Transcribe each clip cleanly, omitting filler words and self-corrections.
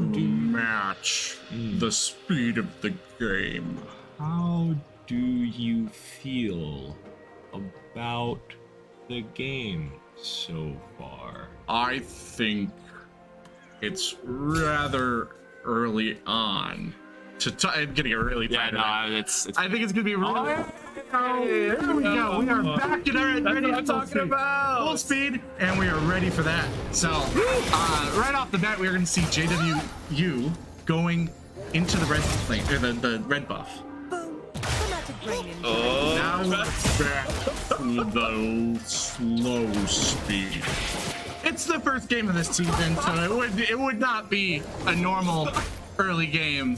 match the speed of the game. How do you feel about the game so far? I think it's rather early on to I'm getting really tired of that. It's I think it's gonna be really. Here we go. We are back in our ready to talking about full speed, and we are ready for that. So, right off the bat, we are going to see JWU going into the red lane, or the red buff. Oh, Now we're back to the slow speed. It's the first game of this season, so it would not be a normal early game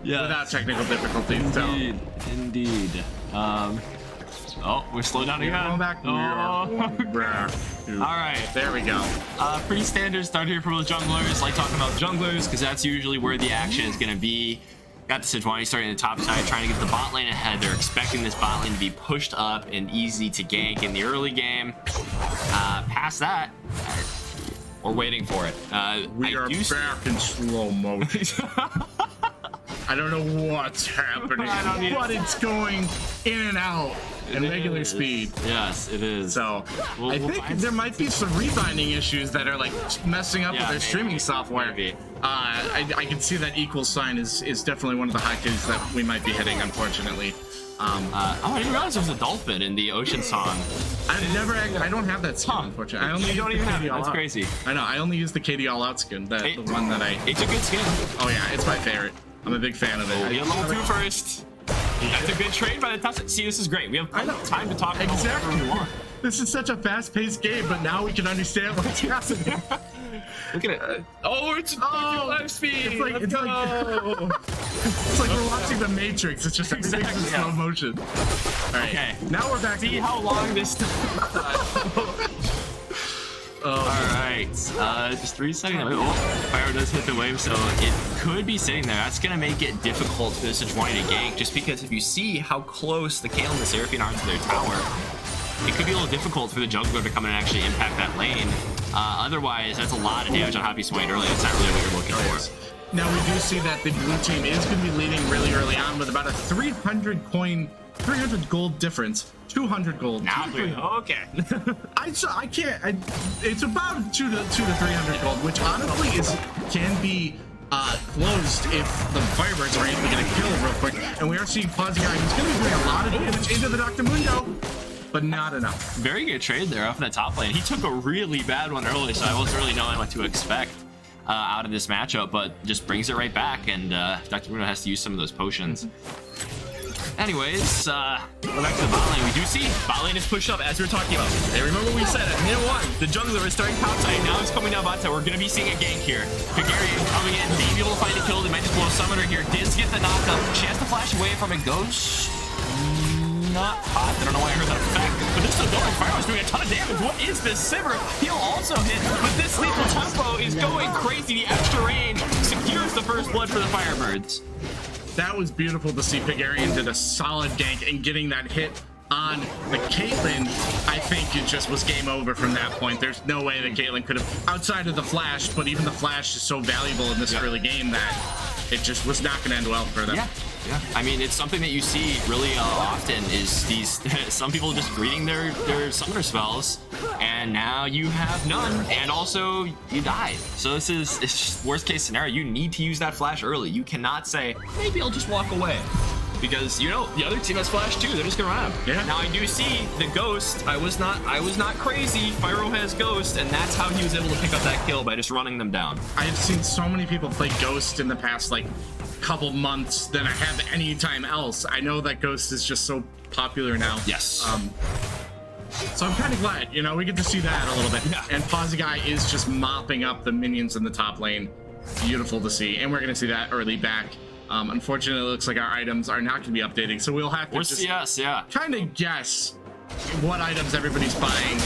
without technical difficulties. Indeed. Oh, we're slowed down again. Going back. All right. There we go. Pretty standard start here for the junglers. Like talking about junglers because that's usually where the action is going to be. Got the Sejuani starting in the top side, trying to get the bot lane ahead. They're expecting this bot lane to be pushed up and easy to gank in the early game. Past that, we're waiting for it. We are back in slow motion. I don't know what's happening, but it's going in and out in regular speed. Yes, it is. So I think there might be some rebinding issues that are like messing up with their streaming software. I can see that equal sign is definitely one of the hotkeys that we might be hitting, unfortunately. I didn't realize there was a dolphin in the ocean song. I don't have that skin, unfortunately. You don't even have it. That's crazy. I know. I only use the KD All Out skin. The one that It's a good skin. Oh yeah, it's my favorite. I'm a big fan of it. Get level 2 first. That's a good trade by the time. See, this is great. We have time to talk about whatever we want. This is such a fast-paced game, but now we can understand what's happening. Look at it. Oh, it's 5 speed. It's like we're watching The Matrix. It's just everything's in slow motion. All right. Okay. Now we're back. See how long this. Alright, just 3 seconds. Oh, fire does hit the wave, so it could be sitting there. That's going to make it difficult for this Sejuani to gank, just because if you see how close the Kayle and the Seraphine are to their tower, it could be a little difficult for the jungler to come in and actually impact that lane. Otherwise, that's a lot of damage on Happy Swain early. That's not really what you're looking for. Now, we do see that the blue team is going to be leading really early on with about a 300 gold difference. 200 gold. Now, okay. I can't. It's about 200 to 300 gold, which honestly can be closed if the Firebirds are able to get a kill real quick. And we are seeing Fuzzy Guy. He's going to be doing a lot of damage into the Dr. Mundo, but not enough. Very good trade there off that top lane. He took a really bad one early, so I wasn't really knowing what to expect out of this matchup, but just brings it right back, and Dr. Mundo has to use some of those potions. Anyways, go back to the bot lane. We do see bot lane is pushed up as we were talking about. Hey, remember we said at minute 1, the jungler is starting top side. Now he's coming down bot side. We're going to be seeing a gank here. Kagarian coming in, maybe able to find a kill. They might just blow a summoner here. Diz get the knockup. She has to flash away from a ghost. Not hot. I don't know why I heard that effect. But this is going. Fire's doing a ton of damage. What is this? Sivir? He'll also hit. But this lethal tempo is going crazy. The extra range secures the first blood for the Firebirds. That was beautiful to see. Kagarian did a solid gank, and getting that hit on the Caitlyn, I think it just was game over from that point. There's no way that Caitlyn could have, outside of the flash, but even the flash is so valuable in this early game that it just was not going to end well for them. Yeah, I mean, it's something that you see really often is these some people just reading their summoner spells, and now you have none, and also you died. So it's just worst case scenario. You need to use that flash early. You cannot say, maybe I'll just walk away. Because you know the other team has flash too. They're just gonna run out. Yeah. Now I do see the ghost. I was not crazy. Pyro has ghost, and that's how he was able to pick up that kill by just running them down. I've seen so many people play Ghost in the past couple months than I have any time else. I know that Ghost is just so popular now. Yes. So I'm kind of glad, we get to see that a little bit. Yeah. And Fuzzy Guy is just mopping up the minions in the top lane. Beautiful to see, and we're gonna see that early back. Unfortunately, it looks like our items are not going to be updating, so we'll have to kind of guess what items everybody's buying,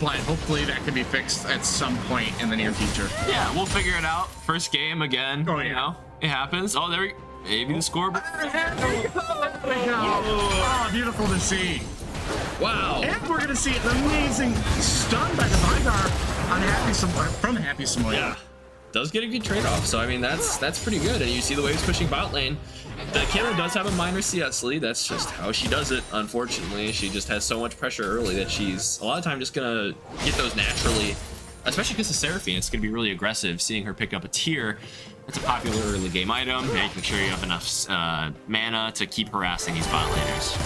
but hopefully that can be fixed at some point in the near future. Yeah, we'll figure it out. First game again. Oh, yeah. It happens. Oh, maybe the scoreboard. Oh, beautiful to see. Wow. And we're going to see an amazing stun by the Vygar on from Happy Samoya. Yeah. does get a good trade-off. So I mean, that's pretty good. And you see the waves pushing bot lane. The Caitlyn does have a minor CS lead. That's just how she does it. Unfortunately, she just has so much pressure early that she's a lot of time just gonna get those naturally. Especially because of Seraphine, it's gonna be really aggressive. Seeing her pick up a tier, it's a popular early game item, making sure you have enough mana to keep harassing these bot laners.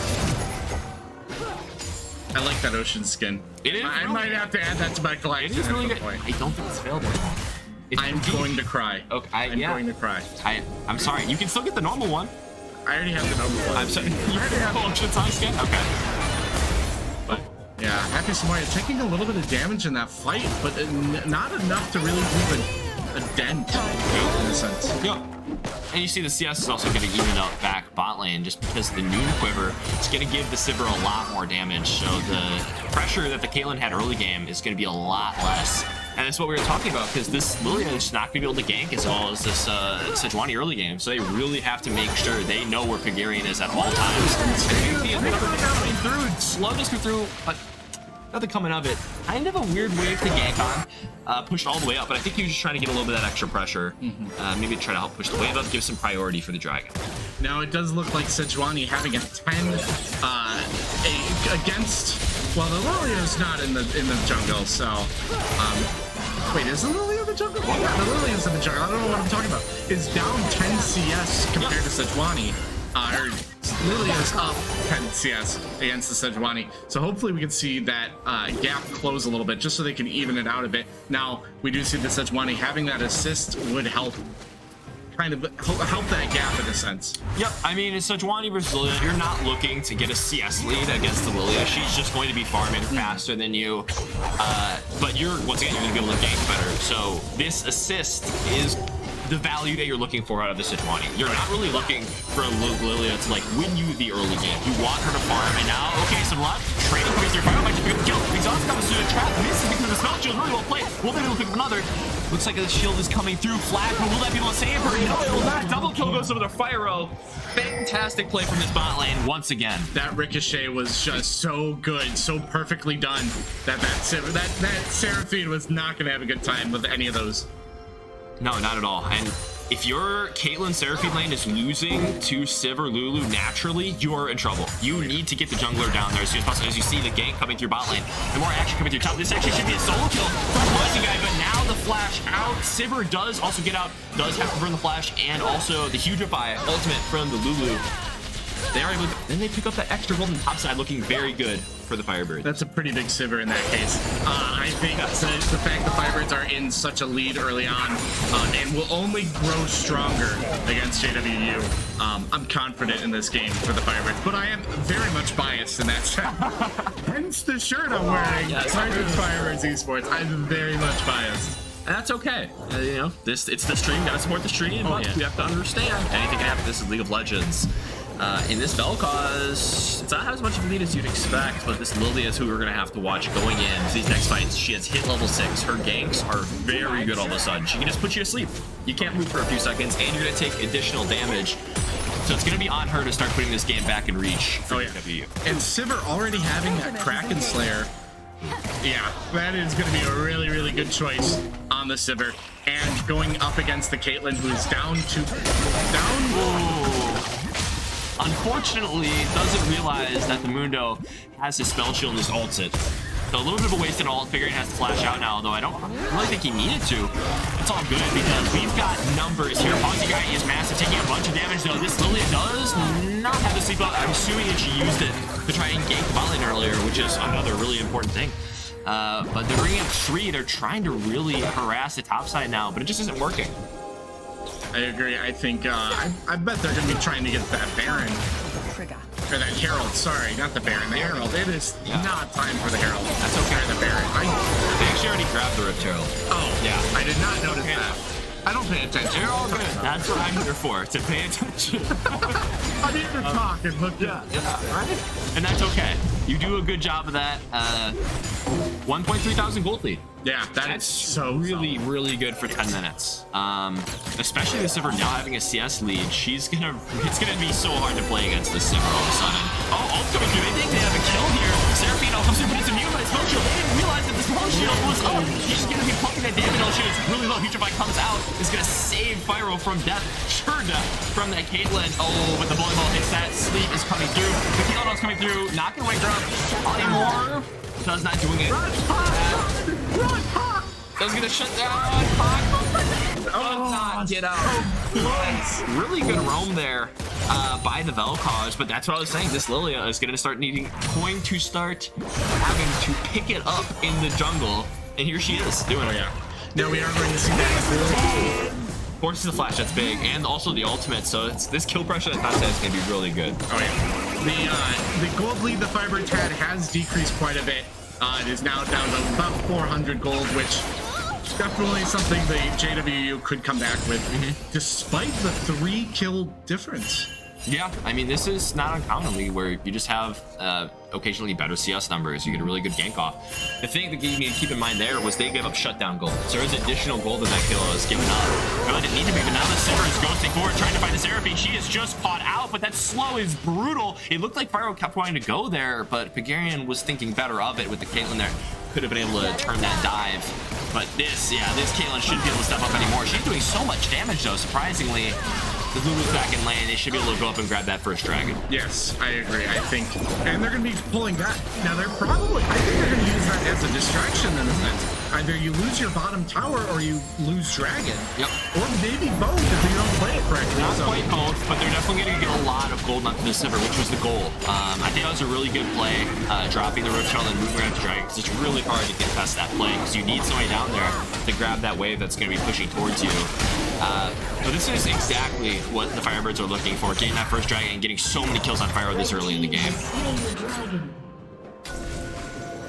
I like that ocean skin. I might have to add that to my collection. It is really good. I don't think it's available anymore. I'm going to cry. Okay, I'm going to cry. I'm sorry. You can still get the normal one. I already have the normal one. I'm sorry. You already have the ocean size skin? Okay. But yeah, Happy Samoya taking a little bit of damage in that fight, but not enough to really leave a dent in a sense. Yeah. And you see the CS is also going to even out back bot lane just because the Noon Quiver is going to give the Sivir a lot more damage. So the pressure that the Caitlyn had early game is going to be a lot less. And that's what we were talking about, because this Lilia is not going to be able to gank as well as this Sejuani early game. So they really have to make sure they know where Pagarian is at all times. Slowness through, but nothing coming of it. Kind of a weird wave to gank on. Pushed all the way up, but I think he was just trying to get a little bit of that extra pressure. Maybe try to help push the wave up, give some priority for the dragon. Now it does look like Sejuani having a 10 against. Well, the Lilia's not in the jungle, so. Wait, is the Lilia in the jungle? Yeah, the Lilia's in the jungle. I don't know what I'm talking about. Is down 10 CS compared to Sejuani. Lilia's up 10 CS against the Sejuani. So hopefully we can see that gap close a little bit just so they can even it out a bit. Now, we do see the Sejuani having that assist would help kind of help that gap in a sense. Yep, I mean, in Sejuani versus Lilia, you're not looking to get a CS lead against the Lilia. She's just going to be farming faster than you. But once again, you're going to be able to gank better. So this assist is the value that you're looking for out of the Sejuani. You're not really looking for a Lilia to like win you the early game. You want her to farm, and now, okay, some luck. Trading coming through. Fire might be good kill. Exhaust comes through the trap. Misses because the spell shield really well played. Will they be able to pick up another? Looks like the shield is coming through. Flag, but will that be able to save her? No, it will not. Double kill goes over the fire row. Fantastic play from this bot lane once again. That ricochet was just so good, so perfectly done. That Seraphine was not gonna have a good time with any of those. No, not at all. And if your Caitlyn Seraphine lane is losing to Civ or Lulu naturally, you're in trouble. You need to get the jungler down there as soon as possible. As you see the gank coming through bot lane, the more action coming through top. This actually should be a solo kill from the Poison guy, but now the flash out. Sivir does also get out, does have to burn the flash, and also the Hugify ultimate from the Lulu. They are able to, then they pick up that extra golden top side, looking very good for the Firebirds. That's a pretty big Sivir in that case. I think the fact the Firebirds are in such a lead early on and will only grow stronger against JWU. I'm confident in this game for the Firebirds, but I am very much biased in that sense. Hence the shirt I'm wearing. Yes, Firebirds Esports. I'm very much biased. And that's okay. You know, it's the stream. Gotta support the stream. But we have to understand anything can happen. This is League of Legends. In this Vel'Koz, it's not as much of a lead as you'd expect, but this Lilia is who we're going to have to watch going in these next fights. She has hit level 6. Her ganks are very good all of a sudden. She can just put you to sleep. You can't move for a few seconds, and you're going to take additional damage. So it's going to be on her to start putting this game back in reach for JWU. And Sivir already having that Kraken Slayer. Yeah, that is going to be a really, really good choice on the Sivir. And going up against the Caitlyn, who's down. Unfortunately, doesn't realize that the Mundo has his spell shield and his ults it. So a little bit of a wasted ult, figuring he has to flash out now, though I don't really think he needed to. It's all good because we've got numbers here. Poxy guy is massive, taking a bunch of damage, though. This Lilia does not have to sleep out. I'm assuming that she used it to try and gank bot lane earlier, which is another really important thing. But they're bringing up 3. They're trying to really harass the top side now, but it just isn't working. I agree. I think I bet they're going to be trying to get that Baron. Or that Herald. Sorry, not the Baron. The Herald. It is not time for the Herald. That's okay. The Baron. They actually already grabbed the Rift Herald. Oh, yeah. I did not notice that. I don't pay attention. You're all good. That's what I'm here for, to pay attention. I need to talk and look at right? And that's okay. You do a good job of that. 1.3 thousand gold lead. Yeah, that's so really, really good for 10 minutes. Especially the Sivir now having a CS lead. It's gonna be so hard to play against this Sivir all of a sudden. Oh, ult coming through. They think they have a kill here. Seraphine comes through, but it's immune, but it's shield. They didn't realize that this Ball shield was up. He's going to be pumping that damage. Ball shield is really low. Heatrify comes out. Is going to save Pyro from death. Sure death from that Caitlyn. Oh, but the volleyball hits that. Sleep is coming through. The Caitlyn is coming through. Not going to wake her up anymore. Does not doing it. Does get a shut down. Does not get out. Really good roam there by the Vel'Koz, but that's what I was saying. This Lilia is going to start having to pick it up in the jungle, and here she is doing it. Yeah. Now we are going to see that. Forces the flash, that's big, and also the ultimate. So this kill pressure at top side is going to be really good. Oh yeah. The gold lead the Firebirds had has decreased quite a bit. It is now down to about 400 gold, which definitely something the JWU could come back with, despite the 3-kill difference. Yeah, I mean, this is not uncommonly where you just have occasionally better CS numbers. You get a really good gank off. The thing that you need to keep in mind there was they gave up shutdown gold. So there's additional gold in that kill that was given up. Really didn't need to be, but now the Sivir is ghosting forward, trying to find the Seraphine. She is just caught out, but that slow is brutal. It looked like Pyro kept wanting to go there, but Pagarian was thinking better of it with the Caitlyn there. Could have been able to turn that dive. But this Caitlyn shouldn't be able to step up anymore. She's doing so much damage, though, surprisingly. The Lulu's back in lane. They should be able to go up and grab that first dragon. Yes, I agree. I think, and they're going to be pulling that. Now they're probably, I think they're going to use that as a distraction in a sense. Either you lose your bottom tower or you lose dragon. Yep. Or maybe both if you don't play it correctly. Not quite both, but they're definitely going to get a lot of gold onto the Sivir, which was the goal. I think that was a really good play, dropping the Rift Shell and moving around to dragon, because it's really hard to get past that play, because you need somebody down there to grab that wave that's going to be pushing towards you. So this is exactly what the Firebirds are looking for, getting that first dragon and getting so many kills on Pyro this early in the game.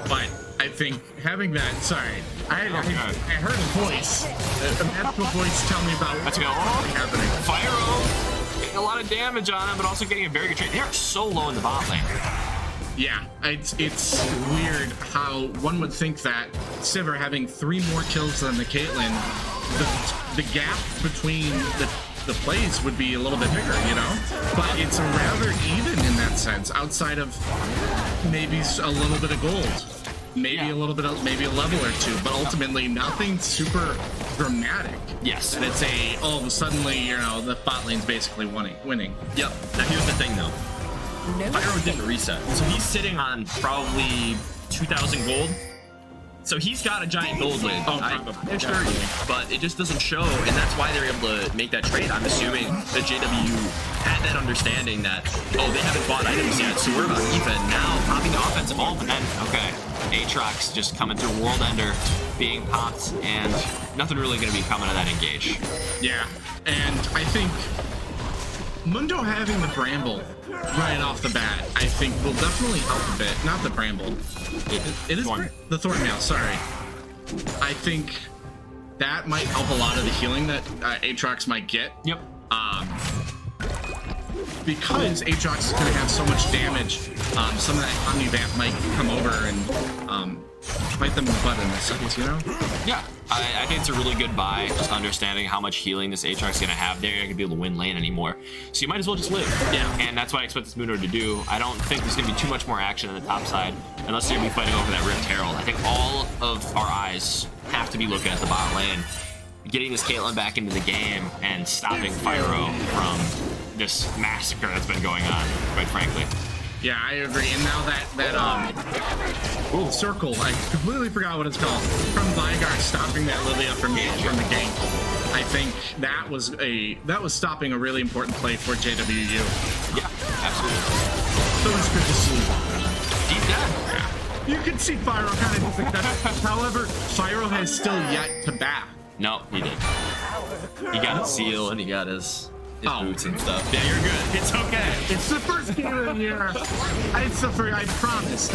But I think having that, sorry, I heard a voice, a magical voice tell me about what's happening. Pyro getting a lot of damage on him, but also getting a very good trade. They are so low in the bot lane. Yeah, it's weird how one would think that Sivir having 3 more kills than the Caitlyn, the gap between the plays would be a little bit bigger, you know? But it's rather even in that sense, outside of maybe a little bit of gold. Maybe a little bit of, maybe a level or two, but ultimately nothing super dramatic. Yes. And it's all of a suddenly, you know, the bot lane's basically winning. Yep. Now here's the thing though. Pyro didn't reset. So he's sitting on probably 2,000 gold. So he's got a giant gold lead. Probably. Sure, but it just doesn't show, and that's why they're able to make that trade. I'm assuming that JWU had that understanding that, oh, they haven't bought items yet, so we're about even. Now, popping the offensive ult, but then, okay, Aatrox just coming through World Ender, being popped, and nothing really going to be coming of that engage. Yeah, and I think Mundo having the Bramble right off the bat, I think will definitely help a bit. Not the Bramble. It is the Thornmail, sorry. I think that might help a lot of the healing that Aatrox might get. Yep. Because Aatrox is going to have so much damage, some of that Omnivamp might come over and bite them in the butt in a sense, you know? Yeah, I think it's a really good buy, just understanding how much healing this Aatrox is going to have. They're not going to be able to win lane anymore. So you might as well just live. Yeah, and that's what I expect this Mundo to do. I don't think there's going to be too much more action on the top side, unless they're going to be fighting over that Rift Herald. I think all of our eyes have to be looking at the bot lane, getting this Caitlyn back into the game, and stopping Pyro from this massacre that's been going on, quite frankly. Yeah, I agree. And now that circle, I completely forgot what it's called, from Vigar stopping that Lilia from the gank. I think that was stopping a really important play for JWU. Yeah, absolutely. So it's good to see. Deep dead. Yeah. You can see Pyro kind of disappointed. However, Pyro has still yet to back. No, he did. He got his seal and he got his boots and stuff. Yeah, you're good. It's okay. It's the first game of the year. I promise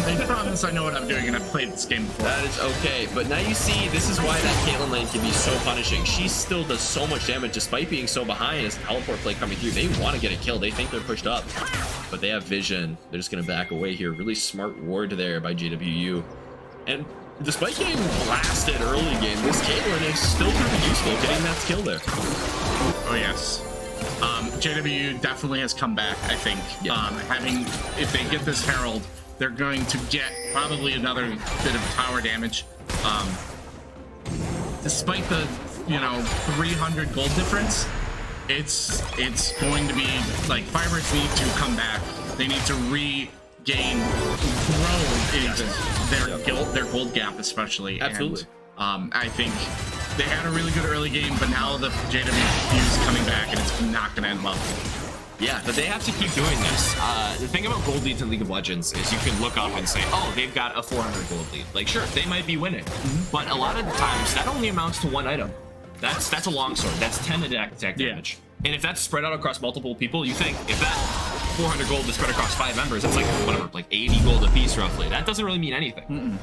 I know what I'm doing, and I've played this game before. That is okay, but now you see, this is why that Caitlyn lane can be so punishing. She still does so much damage despite being so behind as the teleport play coming through. They want to get a kill. They think they're pushed up, but they have vision. They're just going to back away here. Really smart ward there by JWU. And despite getting blasted early game, this Caitlyn is still pretty useful getting that skill there. Oh, yes. JWU definitely has come back, I think. Yeah. If they get this Herald, They're going to get probably another bit of tower damage. Despite the 300 gold difference, it's going to be like Firebirds need to come back. They need to regain, grow into their gold gap, especially. Absolutely. And I think they had a really good early game, but now the JWU is coming back, and it's not going to end well. Yeah, but they have to keep doing this. The thing about gold leads in League of Legends is you can look up and say, oh, they've got a 400 gold lead. Like, sure, they might be winning, but a lot of the times that only amounts to one item. That's a longsword. That's 10 attack damage. And if that's spread out across multiple people, you think if that 400 gold is spread across 5 members, that's like whatever, like 80 gold apiece roughly. That doesn't really mean anything.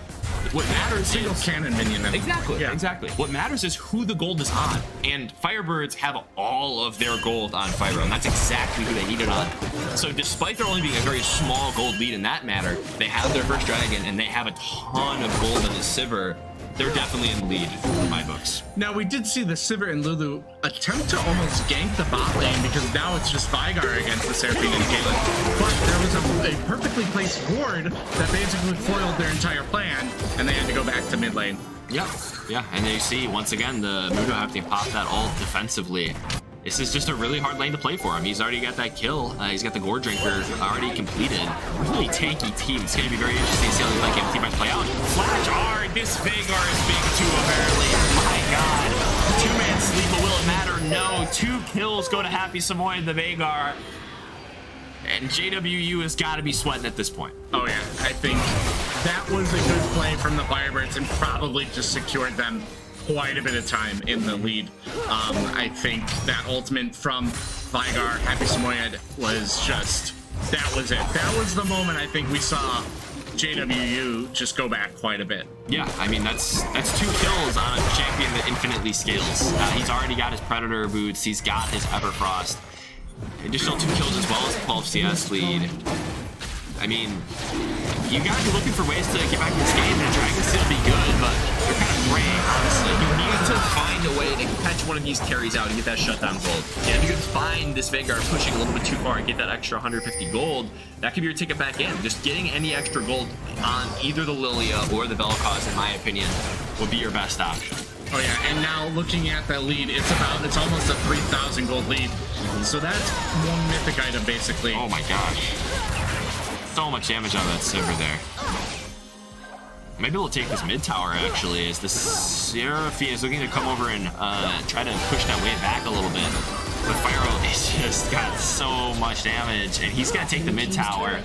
What matters single is cannon minion. Exactly. What matters is who the gold is on, and Firebirds have all of their gold on Fyro, and that's exactly who they need it on. So despite there only being a very small gold lead in that matter, they have their first dragon and they have a ton of gold in the Sivir. They're definitely in the lead in my books. Now, we did see the Sivir and Lulu attempt to almost gank the bot lane because now it's just Vygar against the Seraphine and Caitlyn. But there was a perfectly placed ward that basically foiled their entire plan, and they had to go back to mid lane. Yeah, and you see, once again, the Mudo having to pop that ult defensively. This is just a really hard lane to play for him. He's already got that kill. He's got the Gore Drinker already completed. Really tanky team. It's going to be very interesting to see how they like team play out. Flash hard. This Veigar is big too, apparently. My God. 2-man sleep, but will it matter? No. 2 kills go to Happy Samoy and the Veigar. And JWU has got to be sweating at this point. Oh, yeah. I think that was a good play from the Firebirds and probably just secured them quite a bit of time in the lead. I think that ultimate from Vygar, Happy Samoyed, was just, that was it. That was the moment I think we saw JWU just go back quite a bit. Yeah, I mean, that's 2 kills on a champion that infinitely scales. He's already got his Predator boots, he's got his Everfrost. Additional 2 kills as well as 12 CS lead. I mean, you gotta be looking for ways to get back in this game. The Dragons still be good, but they're kind of gray, honestly. You need to find a way to catch one of these carries out and get that shutdown gold. And if you can find this Veigar pushing a little bit too far and get that extra 150 gold, that could be your ticket back in. Just getting any extra gold on either the Lilia or the Vel'Koz, in my opinion, would be your best option. Oh yeah, and now looking at that lead, it's almost a 3,000 gold lead. So that's 1 mythic item, basically. Oh my gosh. So much damage on that Sivir there. Maybe we'll take this mid tower actually, as the Seraphine is looking to come over and try to push that wave back a little bit. But Fyro has just got so much damage, and he's gonna take the mid tower.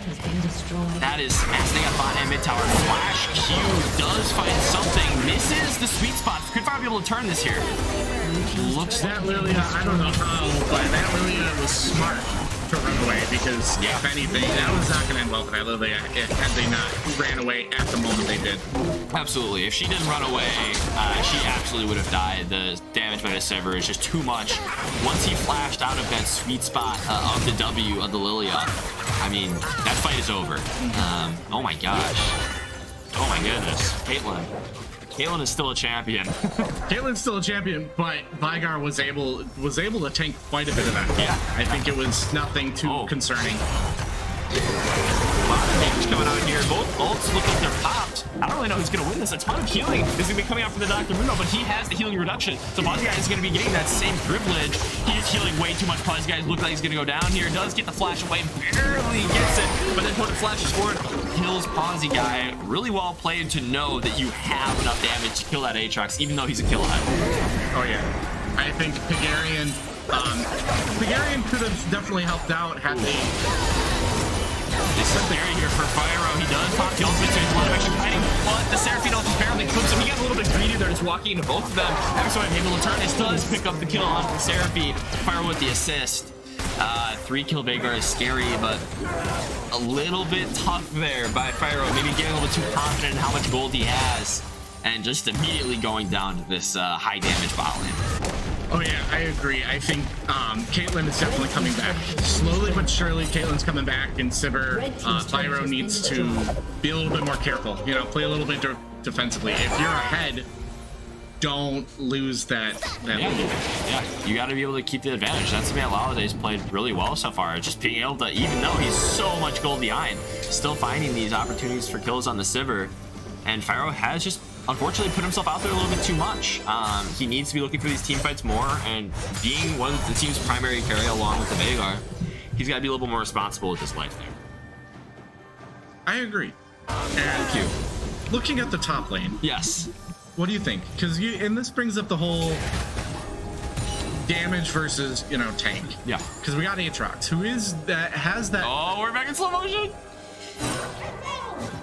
That is massing up bot and mid tower. Flash Q does find something, misses the sweet spot. Could Fyro be able to turn this here? Looks that Lilia, I don't know how, but that Lilia was smart to run away, because if anything, that was not going to end well for that Lilia had they not ran away at the moment they did. Absolutely. If she didn't run away, she absolutely would have died. The damage by the Sivir is just too much. Once he flashed out of that sweet spot of the W of the Lilia, I mean, that fight is over. Oh my gosh. Oh my goodness. Caitlyn is still a champion. Caitlyn's still a champion, but Vygar was able to tank quite a bit of that. Yeah. I think it was nothing too concerning. A lot of damage coming out here. Both ults look like they're popped. I don't really know who's going to win this. A ton of healing is going to be coming out from the Dr. Bruno, but he has the healing reduction. So Puzzy is going to be getting that same privilege. He is healing way too much. Puzzy look like he's going to go down here. Does get the flash away, barely gets it, but then when it flashes forward, kills Puzzy. Really well played to know that you have enough damage to kill that Aatrox, even though he's a kill ahead. Oh yeah, I think Pagarian could have definitely helped out had they. This is there here for Fyro. He does pop the ultimate, so he's a lot of extra fighting, but the Seraphine ult apparently clips him. He got a little bit greedy there, just walking into both of them. Every time able to turn, this does pick up the kill on the Seraphine. Fyro with the assist. 3-kill Veigar is scary, but a little bit tough there by Fyro. Maybe getting a little bit too confident in how much gold he has, and just immediately going down to this high damage bot lane. Oh yeah, I agree. I think Caitlyn is definitely coming back. Slowly but surely, Caitlyn's coming back, and Sivir, Fyro needs to be a little bit more careful. You know, play a little bit defensively. If you're ahead, don't lose that lead. Yeah, you got to be able to keep the advantage. That's something that Holiday's played really well so far. Just being able to, even though he's so much gold behind, still finding these opportunities for kills on the Sivir. And Fyro has just unfortunately put himself out there a little bit too much. He needs to be looking for these team fights more, and being one of the team's primary carry along with the Veigar, he's got to be a little bit more responsible with his life there. I agree. And Thank you. Looking at the top lane, yes. What do you think? Because and this brings up the whole damage versus tank. Yeah. Because we got Aatrox, who has that. Oh, we're back in slow motion.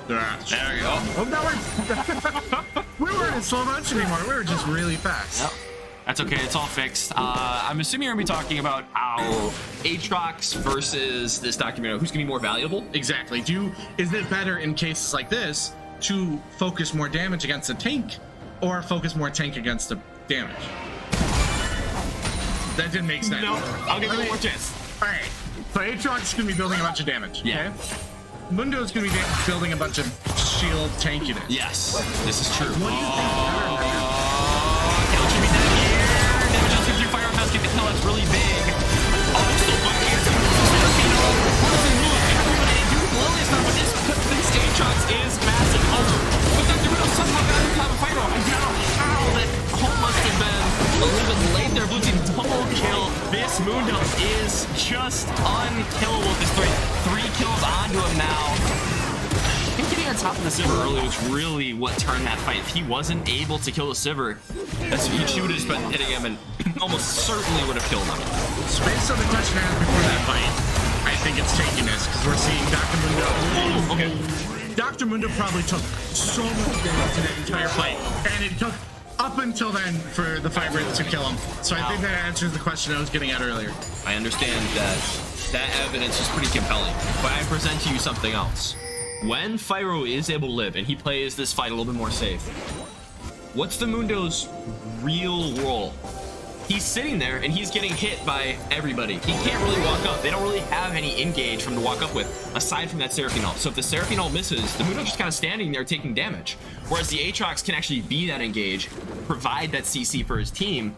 There we go. Oh, no, we weren't in slow motion anymore. We were just really fast. Yep. That's okay. It's all fixed. I'm assuming you're going to be talking about how Aatrox versus this document, who's going to be more valuable? Exactly. Is it better in cases like this to focus more damage against a tank or focus more tank against the damage? That didn't make sense. No, I'll give you one more chance. All right. So Aatrox is going to be building a bunch of damage. Yeah. Okay? Mundo's going to be building a bunch of shield tankiness. Yes, this is true. What do you think? Kill should be dead here. Damage just gives you fire mouse, get the kill. That's really big. Oh, still fighting against him. Everybody do blow this now, but this Aatrox is massive. Oh, but Dr. Widow somehow got him top of fire. I don't know how that hole must have been a little bit late there. Blue team double kill. This Mundo is just unkillable with this three kills onto him now. I think getting on top of the Sivir early was really what turned that fight. If he wasn't able to kill the Sivir, she would have just been hitting him and almost certainly would have killed him. Based on the question I asked before that fight, I think it's taking this because we're seeing Dr. Mundo. Okay. Dr. Mundo probably took so much damage in that entire fight, and it took up until then for the Fiber to kill him. So I think that answers the question I was getting at earlier. I understand that evidence is pretty compelling, but I present to you something else. When Fyro is able to live and he plays this fight a little bit more safe, what's the Mundo's real role? He's sitting there and he's getting hit by everybody. He can't really walk up. They don't really have any engage for him to walk up with aside from that Seraphine ult. So if the Seraphine ult misses, the Mundo's just kind of standing there taking damage. Whereas the Aatrox can actually be that engage, provide that CC for his team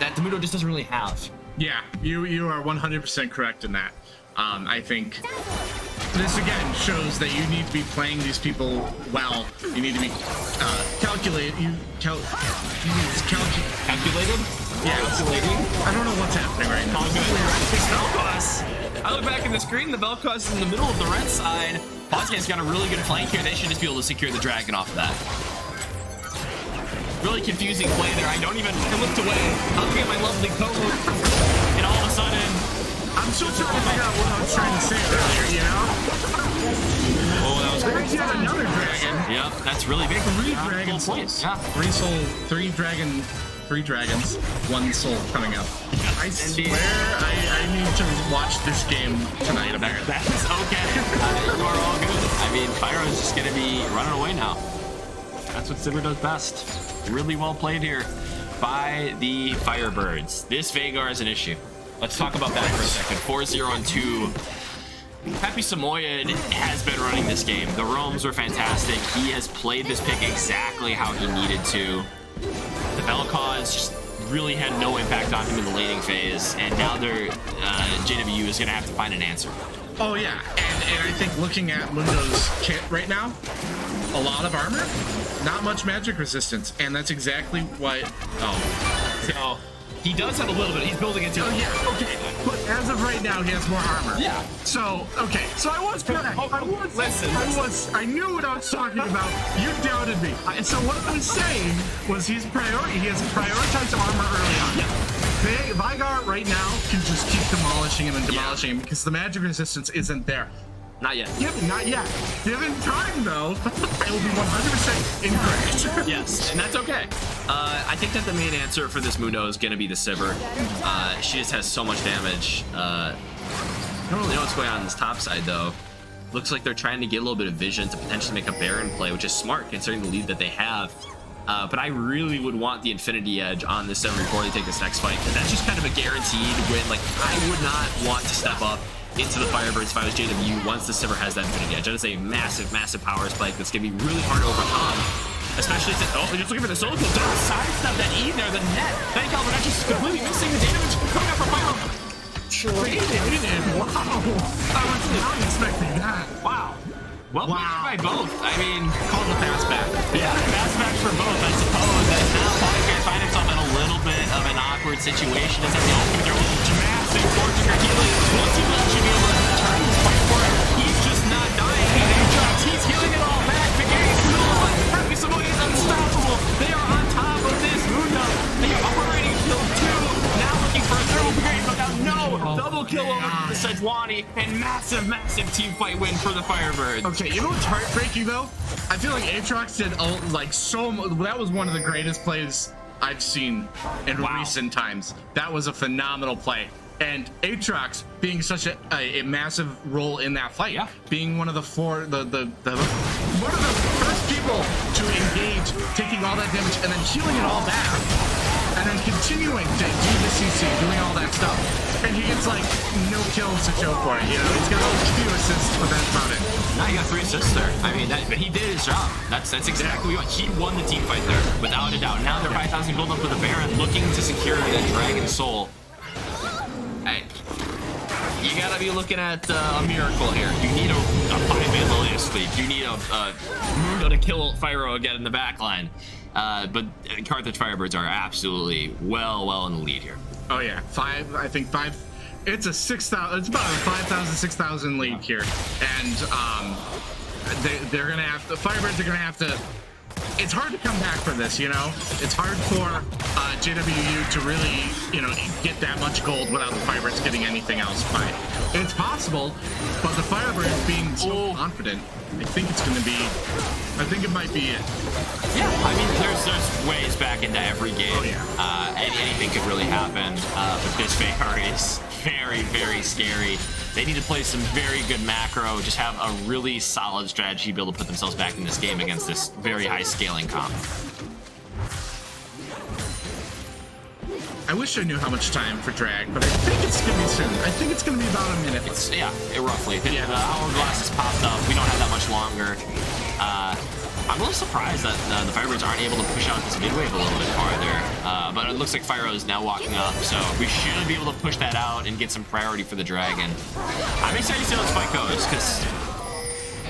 that the Mundo just doesn't really have. Yeah, you are 100% correct in that. I think this again shows that you need to be playing these people well. You need to be calculated. Calculated? Yeah. Calculating? I don't know what's happening right now. Vel'Koz. I look back at the screen, the Vel'Koz is in the middle of the red side. Bosnia's got a really good flank here. They should just be able to secure the dragon off of that. Really confusing play there. I looked away. I'm looking at my lovely code. And all of a sudden, I'm still trying to figure out what I was trying to say earlier, Oh, that was great. There's yet another dragon. Yep, that's really big. Three dragon souls. Yeah. Three dragons, one soul coming up. I swear I need to watch this game tonight. That is okay. You are all good. I mean, Fyro is just going to be running away now. That's what Sivir does best. Really well played here by the Firebirds. This Veigar is an issue. Let's talk about that for a second. 4-0 and 2. Happy Samoyed has been running this game. The roams were fantastic. He has played this pick exactly how he needed to. The Vel'Koz just really had no impact on him in the laning phase, and now JWU is going to have to find an answer. Oh yeah, and I think looking at Mundo's kit right now, a lot of armor, not much magic resistance, and that's exactly what. So he does have a little bit. He's building it too. Oh yeah, okay. But as of right now, he has more armor. Yeah. So okay, so I was correct. I knew what I was talking about. You doubted me. So what I was saying was he has prioritized armor early on. Yeah. Veigar right now can just keep demolishing him and demolishing him because the magic resistance isn't there. Not yet. Not yet. Given time, though, I will be 100% incorrect. Yes, and that's okay. I think that the main answer for this Mundo is going to be the Sivir. She just has so much damage. I don't really know what's going on this top side, though. Looks like they're trying to get a little bit of vision to potentially make a Baron play, which is smart considering the lead that they have. But I really would want the Infinity Edge on this Sivir before they take this next fight, because that's just kind of a guaranteed win. Like, I would not want to step up into the Firebirds if I was JWU once the Sivir has that Infinity Edge. That is a massive, massive power spike that's going to be really hard to overcome. especially since, oh, just looking for the solo kill. Don't sidestep that E there, the net. Thank God, we're not just completely missing the damage coming up from Pyro. Wow. I was not expecting that. Wow. Well played by both. I mean, call the pass back. Yeah, pass back for both, I suppose. And now Poly's going to find himself in a little bit of an awkward situation. It's at the open, they're massive fortune or healing. Once he will actually be able to turn his fight for it, he's just not dying. And Aatrox, he's healing it all back. The game's still on. Happy Samoa is unstoppable. They are on top of this Mundo. They are already killed 2. Now looking for a third brigade, but now no. Double kill over to Sejuani, and massive team fight win for the Firebirds. Okay, you know what's heartbreaking though? I feel like Aatrox did that was one of the greatest plays I've seen in recent times. That was a phenomenal play. And Aatrox being such a massive role in that fight, being one of the one of the first people to engage, taking all that damage and then healing it all back, and then continuing to do the CC, doing all that stuff. And he gets like no kills to show for it, you know. He's got a few assists, but that's about it. Now he got 3 assists there. I mean, but he did his job. That's exactly what he won the team fight there, without a doubt. Now they're 5,000 gold up with the Baron, looking to secure the Dragon Soul. Hey, you gotta be looking at a miracle here. You need a 5-man Lilia sweep. You need a Mundo to kill Pyro again in the back line. But Carthage Firebirds are absolutely well in the lead here. Oh yeah, 5. I think 5. It's a 6,000. It's about a 5,000, 6,000 lead here, and they're gonna have the Firebirds are gonna have to. It's hard to come back from this, you know. It's hard for JWU to really, you know, get that much gold without the Firebirds getting anything else. But it's possible. But the Firebirds being so confident, I think it's gonna be. I think it might be it. Yeah, I mean, there's ways back into every game. Oh, yeah. Anything could really happen. But this Veigar is very scary. They need to play some very good macro, just have a really solid strategy to be able to put themselves back in this game against this very high scaling comp. I wish I knew how much time for drag, but I think it's gonna be soon. I think it's gonna be about a minute. Roughly. The hourglass has popped up. We don't have that much longer. I'm a little surprised that the Firebirds aren't able to push out this mid wave a little bit farther. But it looks like Fyro is now walking up, so we should be able to push that out and get some priority for the Dragon. I'm excited to see how this fight goes, because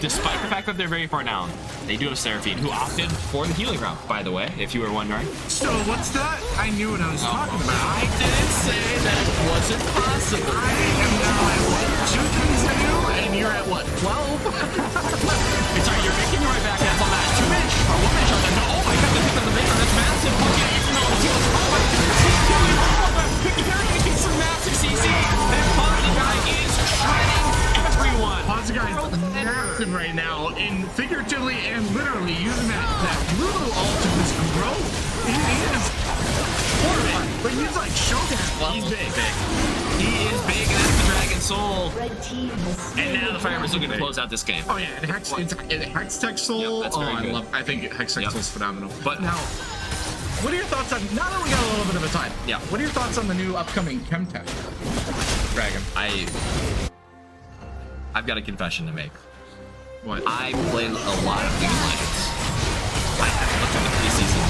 despite the fact that they're very far down, they do have Seraphine, who opted for the healing route, by the way, if you were wondering. So what's that? I knew what I was talking about. I didn't say that it wasn't possible. I am now at what, 2 and you're at what, 12? It's alright, you're making your way back. That's on that 2-inch or 1-inch. Oh my god, the hit of the Veigar, that's massive. Some massive CC. And Ponsy Guy is shredding everyone. Ponsy Guy is massive right now, in figuratively and literally using that Lulu ult to just grow. He is horrible, but he's like showdown. Well, he's big. He is big, and that's the Dragon Soul. And now the Firebirds looking to close out this game. Oh yeah, it's Hextech Soul. Yep, that's very good. I think Hextech Soul is phenomenal. But now, what are your thoughts on, now that we got a little bit of a time, what are your thoughts on the new upcoming Chemtech Dragon? I've got a confession to make. What? I played a lot of League of Legends. I haven't looked at the preseason.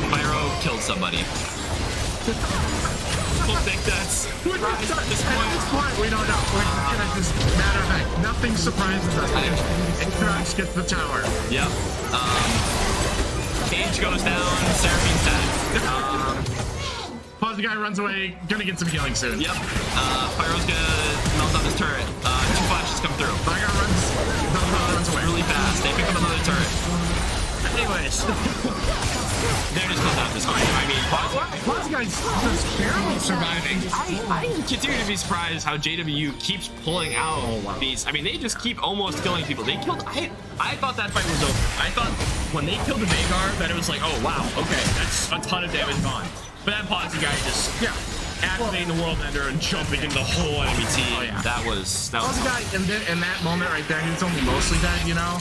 Pyro killed somebody. I don't think that's surprised at this point. At this point, we don't know. We're gonna just, matter of fact, nothing surprises us. Aatrox gets the tower. Yep. Cage goes down, Seraphine's dead. Pause, the guy runs away, gonna get some healing soon. Yep. Pyro's gonna melt up his turret. 2 flashes come through. Veigar runs away really fast. They pick up another turret. Anyways. They're just close out this fight. I mean, Pause guy's just barely surviving. I continue to be surprised how JWU keeps pulling out these. I mean, they just keep almost killing people. They killed. I thought that fight was over. I thought when they killed the Veigar that it was like, oh wow, okay, that's a ton of damage gone. But that Ponsy guy just activating the World Ender and jumping into the whole enemy team. Oh, yeah. That was Ponsy guy in that moment right there, he was only mostly dead, you know.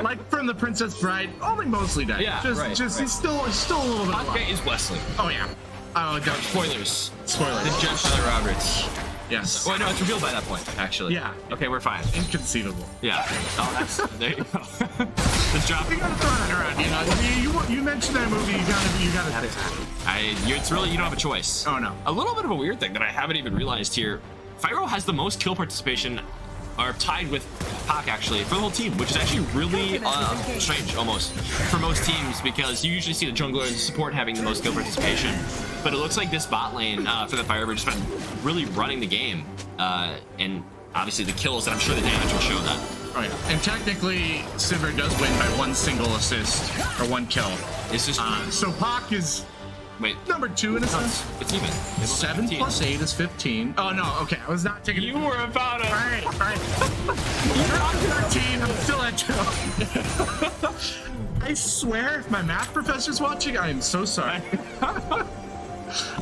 Like from the Princess Bride, only mostly dead. Yeah, he's still a little bit. Ponsy guy is Wesley. Oh yeah. Oh, don't. Spoilers. The Judge Tyler Roberts. Yes. Well, no, it's revealed by that point, actually. Yeah. Okay, we're fine. Inconceivable. Yeah. Oh, there you go. Just drop. You gotta throw that around. You mentioned that movie. You gotta. It's really, you don't have a choice. Oh no. A little bit of a weird thing that I haven't even realized here. Fyro has the most kill participation, are tied with Pac actually for the whole team, which is actually really strange almost for most teams, because you usually see the jungler and support having the most kill participation, but it looks like this bot lane for the Firebird has been really running the game, and obviously the kills, and I'm sure the damage will show that. Oh yeah, and technically Sivir does win by one single assist or one kill. It's just so Pac is. Wait. Number 2 in a sense. It's even. It's 7 plus 8 is 15. Oh no, okay. I was not taking. You were about to. Alright. You're on 13. I'm still at 2. I swear, if my math professor's watching, I am so sorry.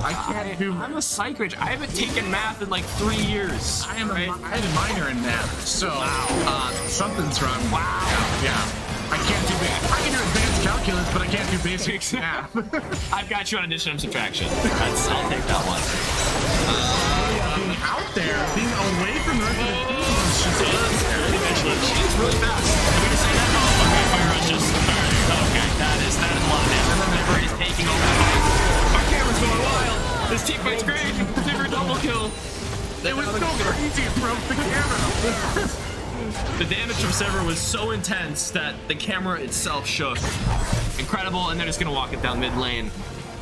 I can't do. I'm a psych rich. I haven't taken math in like 3 years. I had a minor in math, so something's wrong. Wow. Yeah. I can't do I can do advanced calculus, but I can't do basic math. I've got you on addition and subtraction. I'll take that one. Being out there, being away from the rest of the team. She's really fast. Can we just say that? Oh, okay, Fire Rush just. Okay, that is a lot of damage. Sivir is taking over the fight. Our camera's going wild. This team fight's great. Sivir double kill. It was so crazy, it broke the camera. The damage from Sivir was so intense that the camera itself shook. Incredible, and they're just gonna walk it down mid lane.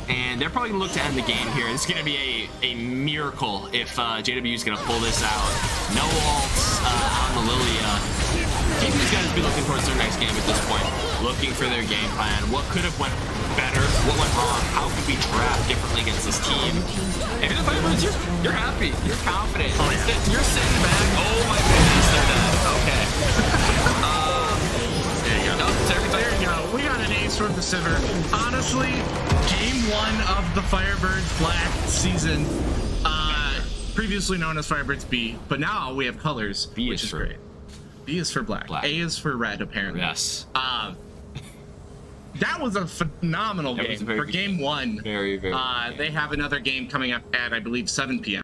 And they're probably gonna look to end the game here. It's gonna be a miracle if JWU is gonna pull this out. No ults on the Lilia. JWU's gotta be looking towards their next game at this point. Looking for their game plan. What could have went better? What went wrong? How could we draft differently against this team? If you're the Firebirds, you're happy. You're confident. Oh, yeah. You're sitting back. Oh my goodness, they're dead. Okay. There you go. There you go. We got an ace from the Sivir. Honestly, game 1 of the Firebirds Black season, previously known as Firebirds B, but now we have colors, which is great. B is for black. A is for red, apparently. Yes. That was a phenomenal game for game 1. Very, very. They have another game coming up at, I believe, 7 p.m.